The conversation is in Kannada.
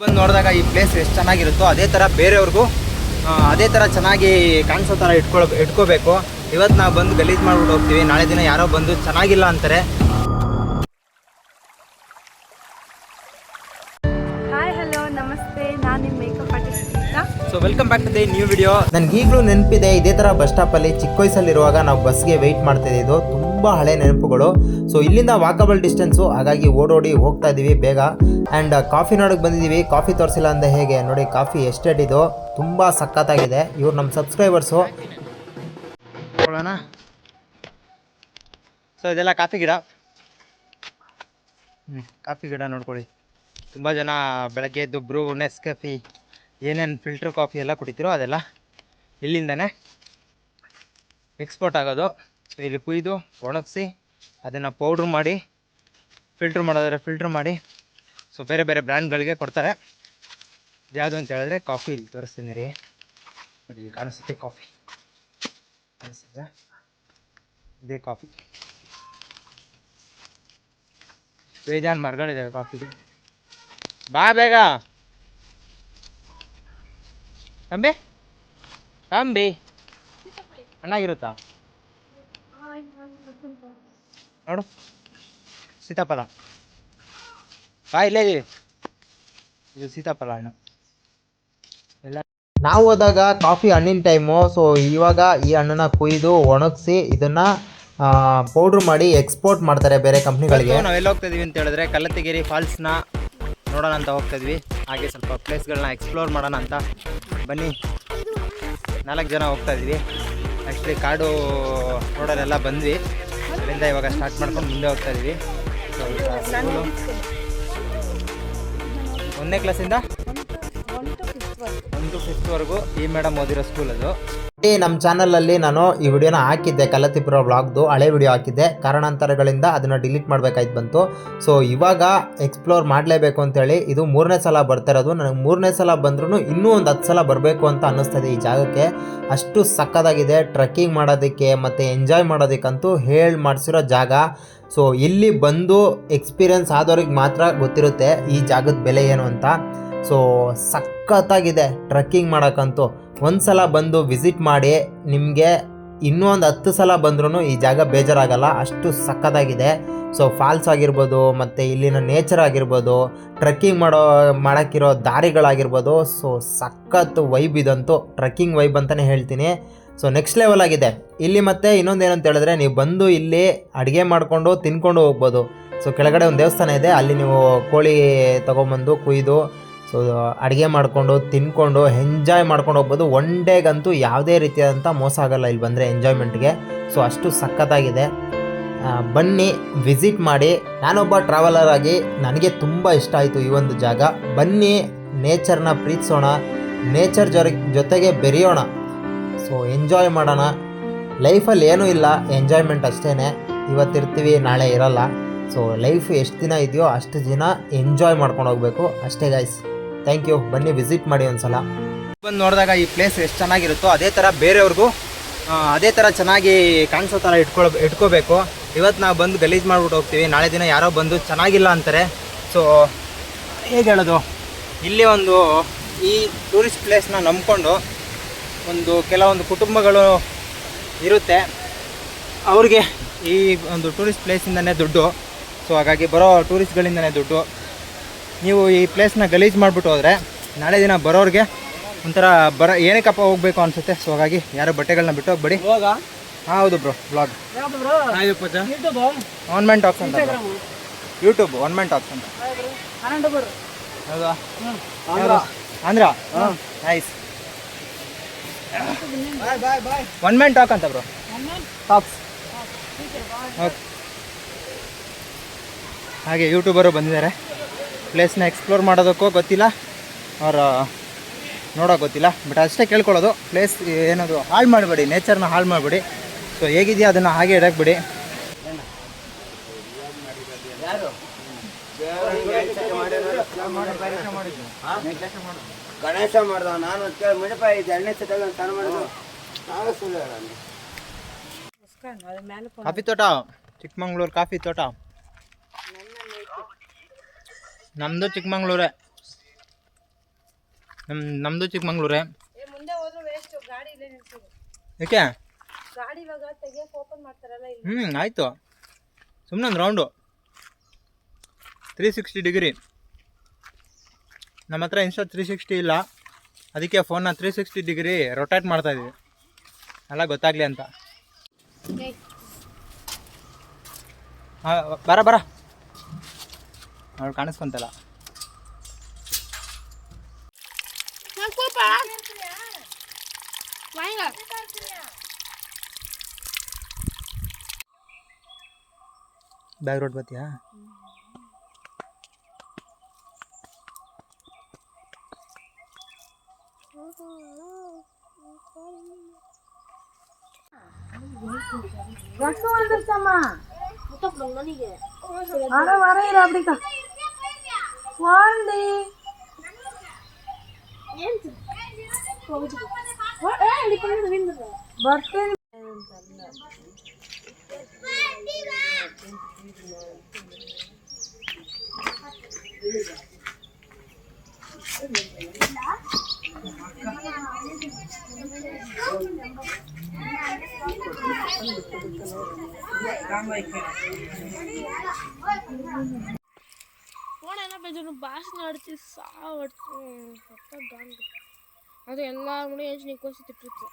ಬಂದು ನೋಡಿದಾಗ ಈ ಪ್ಲೇಸ್ ಎಷ್ಟು ಚೆನ್ನಾಗಿರುತ್ತೋ ಅದೇ ಥರ ಬೇರೆಯವ್ರಿಗೂ ಅದೇ ಥರ ಚೆನ್ನಾಗಿ ಕಾಣಿಸೋ ಥರ ಇಟ್ಕೋಬೇಕು. ಇವತ್ತು ನಾವು ಬಂದು ಗಲೀಜು ಮಾಡ್ಬಿಟ್ಟು ಹೋಗ್ತೀವಿ, ನಾಳೆ ದಿನ ಯಾರೋ ಬಂದು ಚೆನ್ನಾಗಿಲ್ಲ ಅಂತಾರೆ. ಹಾಯ್ ಹಲೋ ನಮಸ್ತೆ, ನಾನು ನಿಮ್ಮ makeup artist. So welcome back to the new video. ನನಗೆ ಈಗಲೂ ನೆನಪಿದೆ, ಇದೇ ಥರ ಬಸ್ ಸ್ಟಾಪಲ್ಲಿ ಚಿಕ್ಕ ವಯಸ್ಸಲ್ಲಿರುವಾಗ ನಾವು ಬಸ್ಗೆ ವೆಯ್ಟ್ ಮಾಡ್ತಾ ಇದ್ದಿದ್ದು. ತುಂಬ ಹಳೆ ನೆನಪುಗಳು. ಸೊ ಇಲ್ಲಿಂದ ವಾಕಬಲ್ ಡಿಸ್ಟೆನ್ಸು, ಹಾಗಾಗಿ ಓಡೋಡಿ ಹೋಗ್ತಾ ಇದ್ದೀವಿ ಬೇಗ. ಆ್ಯಂಡ್ ಕಾಫಿ ನೋಡೋಕೆ ಬಂದಿದ್ದೀವಿ. ಕಾಫಿ ತೋರಿಸಿಲ್ಲ ಅಂದ ಹೇಗೆ ನೋಡಿ, ಕಾಫಿ ಎಷ್ಟೆಟ್ಟಿದ್ದು ತುಂಬ ಸಖತ್ತಾಗಿದೆ. ಇವ್ರು ನಮ್ಮ ಸಬ್ಸ್ಕ್ರೈಬರ್ಸು. ನೋಡೋಣ. ಸೊ ಇದೆಲ್ಲ ಕಾಫಿ ಗಿಡ. ಕಾಫಿ ಗಿಡ ನೋಡ್ಕೊಳ್ಳಿ. ತುಂಬ ಜನ ಬೆಳಗ್ಗೆ ಎದ್ದು ಬ್ರೂ, ನೆಸ್ಕೆಫಿ, ಏನೇನು ಫಿಲ್ಟರ್ ಕಾಫಿ ಎಲ್ಲ ಕುಡಿತೀರೋ ಅದೆಲ್ಲ ಇಲ್ಲಿಂದನೇ ಎಕ್ಸ್ಪೋರ್ಟ್ ಆಗೋದು. ಸೊ ಇಲ್ಲಿ ಕುಯ್ದು ಒಣಗಿಸಿ ಅದನ್ನು ಪೌಡ್ರ್ ಮಾಡಿ ಫಿಲ್ಟ್ರ್ ಮಾಡೋದಾದ್ರೆ ಫಿಲ್ಟ್ರ್ ಮಾಡಿ ಸೊ ಬೇರೆ ಬೇರೆ ಬ್ರ್ಯಾಂಡ್ಗಳಿಗೆ ಕೊಡ್ತಾರೆ. ಯಾವುದು ಅಂತ ಹೇಳಿದ್ರೆ ಕಾಫಿ ಇಲ್ಲಿ ತೋರಿಸ್ತೀನಿ ರೀ. ನೋಡಿ ಇಲ್ಲಿ ಕಾಣಿಸುತ್ತೆ ಕಾಫಿ, ಕಾಣಿಸ್ತಿದೆ, ಇದೇ ಕಾಫಿ. ಬೇಜಾನ್ ಮರಗಳಿದ್ದಾವೆ ಕಾಫಿಗೆ. ಬಾ ಬೇಗ ಕಂಬಿ ಕಂಬಿ ಚೆನ್ನಾಗಿರುತ್ತಾ ನೋಡು. ಸೀತಾಫಲ ಬಾ, ಇಲ್ಲೇ ಇದೀವಿ. ಇದು ಸೀತಾಫಲ ಹಣ್ಣು. ಎಲ್ಲ ನಾವು ಹೋದಾಗ ಕಾಫಿ ಹಣ್ಣಿನ ಟೈಮು. ಸೊ ಇವಾಗ ಈ ಹಣ್ಣನ್ನು ಕುಯ್ದು ಒಣಗಿಸಿ ಇದನ್ನು ಪೌಡ್ರ್ ಮಾಡಿ ಎಕ್ಸ್ಪೋರ್ಟ್ ಮಾಡ್ತಾರೆ ಬೇರೆ ಕಂಪ್ನಿಗಳಿಗೆ. ನಾವೆಲ್ಲ ಹೋಗ್ತಾ ಇದೀವಿ ಅಂತ ಹೇಳಿದ್ರೆ ಕಲ್ಲತ್ತಿಗಿರಿ ಫಾಲ್ಸ್ನ ನೋಡೋಣ ಅಂತ ಹೋಗ್ತಾ ಇದ್ವಿ. ಹಾಗೆ ಸ್ವಲ್ಪ ಪ್ಲೇಸ್ಗಳನ್ನ ಎಕ್ಸ್ಪ್ಲೋರ್ ಮಾಡೋಣ ಅಂತ ಬನ್ನಿ. 4 ಜನ ಹೋಗ್ತಾ ಇದ್ವಿ. ಆ್ಯಕ್ಚುಲಿ ಕಾಡು ರೋಡಲ್ಲೆಲ್ಲ ಬಂದ್ವಿ, ಅಲ್ಲಿಂದ ಇವಾಗ ಸ್ಟಾರ್ಟ್ ಮಾಡ್ಕೊಂಡು ಮುಂದೆ ಹೋಗ್ತಾ ಇದ್ವಿ. ಸ್ಕೂಲು 1ನೇ ಕ್ಲಾಸಿಂದ 1 to 5th ಈ ಮೇಡಮ್ ಓದಿರೋ ಸ್ಕೂಲ್ ಅದು. ನಮ್ಮ ಚಾನಲಲ್ಲಿ ನಾನು ಈ ವಿಡಿಯೋನ ಹಾಕಿದ್ದೆ, ಕಲ್ಲತ್ತಿಪುರ ವ್ಲಾಗ್ದು ಹಳೆ ವಿಡಿಯೋ ಹಾಕಿದ್ದೆ. ಕಾರಣಾಂತರಗಳಿಂದ ಅದನ್ನು ಡಿಲೀಟ್ ಮಾಡಬೇಕಾಯ್ತು ಬಂತು. ಸೊ ಇವಾಗ ಎಕ್ಸ್ಪ್ಲೋರ್ ಮಾಡಲೇಬೇಕು ಅಂತೇಳಿ ಇದು 3ನೇ ಸಲ ಬರ್ತಾ ಇರೋದು. ನನಗೆ 3ನೇ ಸಲ ಬಂದ್ರೂ ಇನ್ನೂ ಒಂದು 10 ಸಲ ಬರಬೇಕು ಅಂತ ಅನ್ನಿಸ್ತದೆ ಈ ಜಾಗಕ್ಕೆ. ಅಷ್ಟು ಸಕ್ಕತ್ತಾಗಿದೆ ಟ್ರೆಕ್ಕಿಂಗ್ ಮಾಡೋದಕ್ಕೆ ಮತ್ತು ಎಂಜಾಯ್ ಮಾಡೋದಕ್ಕಂತೂ ಹೇಳಿ ಮಾಡಿಸಿರೋ ಜಾಗ. ಸೊ ಇಲ್ಲಿ ಬಂದು ಎಕ್ಸ್ಪೀರಿಯನ್ಸ್ ಆದವ್ರಿಗೆ ಮಾತ್ರ ಗೊತ್ತಿರುತ್ತೆ ಈ ಜಾಗದ ಬೆಲೆ ಏನು ಅಂತ. ಸೊ ಸಖತ್ತಾಗಿದೆ ಟ್ರೆಕ್ಕಿಂಗ್ ಮಾಡೋಕ್ಕಂತೂ. ಒಂದು ಸಲ ಬಂದು ವಿಸಿಟ್ ಮಾಡಿ, ನಿಮಗೆ ಇನ್ನೂ ಒಂದು 10 ಸಲ ಬಂದ್ರೂ ಈ ಜಾಗ ಬೇಜಾರಾಗಲ್ಲ, ಅಷ್ಟು ಸಖತ್ತಾಗಿದೆ. ಸೊ ಫಾಲ್ಸ್ ಆಗಿರ್ಬೋದು, ಮತ್ತು ಇಲ್ಲಿನ ನೇಚರ್ ಆಗಿರ್ಬೋದು, ಟ್ರೆಕ್ಕಿಂಗ್ ಮಾಡೋಕ್ಕಿರೋ ದಾರಿಗಳಾಗಿರ್ಬೋದು. ಸೊ ಸಖತ್ತು ವೈಬ್ ಇದಂತೂ, ಟ್ರೆಕ್ಕಿಂಗ್ ವೈಬ್ ಅಂತಲೇ ಹೇಳ್ತೀನಿ. ಸೊ ನೆಕ್ಸ್ಟ್ ಲೆವೆಲ್ ಆಗಿದೆ ಇಲ್ಲಿ. ಮತ್ತು ಇನ್ನೊಂದೇನಂತ ಹೇಳಿದ್ರೆ, ನೀವು ಬಂದು ಇಲ್ಲಿ ಅಡುಗೆ ಮಾಡಿಕೊಂಡು ತಿನ್ಕೊಂಡು ಹೋಗ್ಬೋದು. ಸೊ ಕೆಳಗಡೆ ಒಂದು ದೇವಸ್ಥಾನ ಇದೆ, ಅಲ್ಲಿ ನೀವು ಕೋಳಿ ತೊಗೊಂಬಂದು ಕುಯ್ದು ಸೊ ಅಡುಗೆ ಮಾಡಿಕೊಂಡು ತಿನ್ಕೊಂಡು ಎಂಜಾಯ್ ಮಾಡ್ಕೊಂಡು ಹೋಗ್ಬೋದು. ಒನ್ ಡೇಗಂತೂ ಯಾವುದೇ ರೀತಿಯಾದಂಥ ಮೋಸ ಆಗೋಲ್ಲ ಇಲ್ಲಿ ಬಂದರೆ ಎಂಜಾಯ್ಮೆಂಟ್ಗೆ. ಸೊ ಅಷ್ಟು ಸಖತ್ತಾಗಿದೆ. ಬನ್ನಿ ವಿಸಿಟ್ ಮಾಡಿ. ನಾನೊಬ್ಬ ಟ್ರಾವೆಲರ್ ಆಗಿ ನನಗೆ ತುಂಬ ಇಷ್ಟ ಆಯಿತು ಈ ಒಂದು ಜಾಗ. ಬನ್ನಿ ನೇಚರ್ನ ಪ್ರೀತಿಸೋಣ, ನೇಚರ್ ಜೊತೆಗೆ ಬೆರೆಯೋಣ. ಸೊ ಎಂಜಾಯ್ ಮಾಡೋಣ. ಲೈಫಲ್ಲಿ ಏನೂ ಇಲ್ಲ, ಎಂಜಾಯ್ಮೆಂಟ್ ಅಷ್ಟೇ. ಇವತ್ತಿರ್ತೀವಿ, ನಾಳೆ ಇರಲ್ಲ. ಸೊ ಲೈಫ್ ಎಷ್ಟು ದಿನ ಇದೆಯೋ ಅಷ್ಟು ದಿನ ಎಂಜಾಯ್ ಮಾಡ್ಕೊಂಡು ಹೋಗಬೇಕು ಅಷ್ಟೇ ಗೈಸ್. Thank you. ಬನ್ನಿ ವಿಸಿಟ್ ಮಾಡಿ ಒಂದು ಸಲ. ಬಂದು ನೋಡಿದಾಗ ಈ ಪ್ಲೇಸ್ ಎಷ್ಟು ಚೆನ್ನಾಗಿರುತ್ತೋ ಅದೇ ಥರ ಬೇರೆಯವ್ರಿಗೂ ಅದೇ ಥರ ಚೆನ್ನಾಗಿ ಕಾಣಿಸೋ ಥರ ಇಟ್ಕೋಬೇಕು. ಇವತ್ತು ನಾವು ಬಂದು ಗಲೀಜು ಮಾಡ್ಬಿಟ್ಟು ಹೋಗ್ತೀವಿ, ನಾಳೆ ದಿನ ಯಾರೋ ಬಂದು ಚೆನ್ನಾಗಿಲ್ಲ ಅಂತಾರೆ. ಸೊ ಹೇಗೆ ಹೇಳೋದು, ಇಲ್ಲಿ ಒಂದು ಈ ಟೂರಿಸ್ಟ್ ಪ್ಲೇಸ್ನ ನಂಬ್ಕೊಂಡು ಕೆಲವೊಂದು ಕುಟುಂಬಗಳು ಇರುತ್ತೆ, ಅವ್ರಿಗೆ ಈ ಒಂದು ಟೂರಿಸ್ಟ್ ಪ್ಲೇಸಿಂದನೇ ದುಡ್ಡು. ಸೊ ಹಾಗಾಗಿ ಬರೋ ಟೂರಿಸ್ಟ್ಗಳಿಂದನೇ ದುಡ್ಡು. ನೀವು ಈ ಪ್ಲೇಸ್ನ ಗಲೀಜು ಮಾಡಿಬಿಟ್ಟು ಹೋದರೆ ನಾಳೆ ದಿನ ಬರೋರಿಗೆ ಒಂಥರ ಏನಕ್ಕಪ್ಪ ಹೋಗಬೇಕು ಅನಿಸುತ್ತೆ. ಸೊ ಹಾಗಾಗಿ ಯಾರು ಬಟ್ಟೆಗಳನ್ನ ಬಿಟ್ಟು ಹೋಗ್ಬೇಡಿ. ಹೌದು bro, blog one man talks ಅಂತ, ಯೂಟ್ಯೂಬ್ ಒನ್ ಮ್ಯಾನ್ ಟಾಕ್ಸ್ ಅಂತ. ಹೌದಾ? Andhra nice. One man talk ಅಂತ ಬ್ರೋ, ಟಾಕ್ಸ್. ಓಕೆ. ಹಾಗೆ ಯೂಟ್ಯೂಬರು ಬಂದಿದ್ದಾರೆ. ಪ್ಲೇಸ್ನ ಎಕ್ಸ್ಪ್ಲೋರ್ ಮಾಡೋದಕ್ಕೂ ಗೊತ್ತಿಲ್ಲ, ಅವ್ರು ನೋಡೋಕೆ ಗೊತ್ತಿಲ್ಲ. ಬಟ್ ಅಷ್ಟೇ ಕೇಳ್ಕೊಳ್ಳೋದು, ಪ್ಲೇಸ್ ಏನದು ಹಾಳು ಮಾಡಬೇಡಿ, ನೇಚರ್ನ ಹಾಳು ಮಾಡಬೇಡಿ. ಸೊ ಹೇಗಿದೆಯಾ ಅದನ್ನು ಹಾಗೆ ಇಡಕ್ಕೆ ಬಿಡಿ. ಗಣೇಶ ಮಾಡ್ದ ನಾನು ಮಂಡಪ 2ನೇ ಸಲ ಮಾಡೋದು. ಕಾಫಿ ತೋಟ, ಚಿಕ್ಕಮಂಗ್ಳೂರು ಕಾಫಿ ತೋಟ. ನಮ್ಮದು ಚಿಕ್ಕಮಂಗ್ಳೂರೇ. ನಮ್ಮದು ಚಿಕ್ಕಮಂಗ್ಳೂರೇ. ಮುಂದೆ ಹೋದ್ರು ವೇಸ್ಟ್, ಗಾಡಿ ಇಲ್ಲೇ ನಿಲ್ಸೋದು. ಯಾಕೆ? ಗಾಡಿ ಇವಾಗ ತೆಗಿಯಕ್ಕೆ ಓಪನ್ ಮಾಡ್ತಾರಲ್ಲ ಇಲ್ಲಿ. ಆಯಿತು. ಸುಮ್ಮನೆ ಒಂದು ರೌಂಡು 360 ಡಿಗ್ರಿ. ನಮ್ಮ ಹತ್ರ ಇನ್ಸ್ಟಾ 360 ಇಲ್ಲ, ಅದಕ್ಕೆ ಫೋನ್ನ 360 ಡಿಗ್ರಿ ರೊಟೇಟ್ ಮಾಡ್ತಾಯಿದ್ದೀವಿ, ಎಲ್ಲ ಗೊತ್ತಾಗಲಿ ಅಂತ. ಬರ ಅವ್ಳು ಕಾಣಿಸ್ಕೊಂತಲ್ಲ. Bag road ಬತ್ತೀಯಾ? ಭಾಷಣ ಆಡ್ತಿ ಸಾವಡ್ತು ಗಾಂಡು ಅದು ಎಲ್ಲ ಮುಡಿ ಹೆಂಚು ನಿಕ್ಕೋಸಿ ತಿಟ್ಟಿತ್ತು.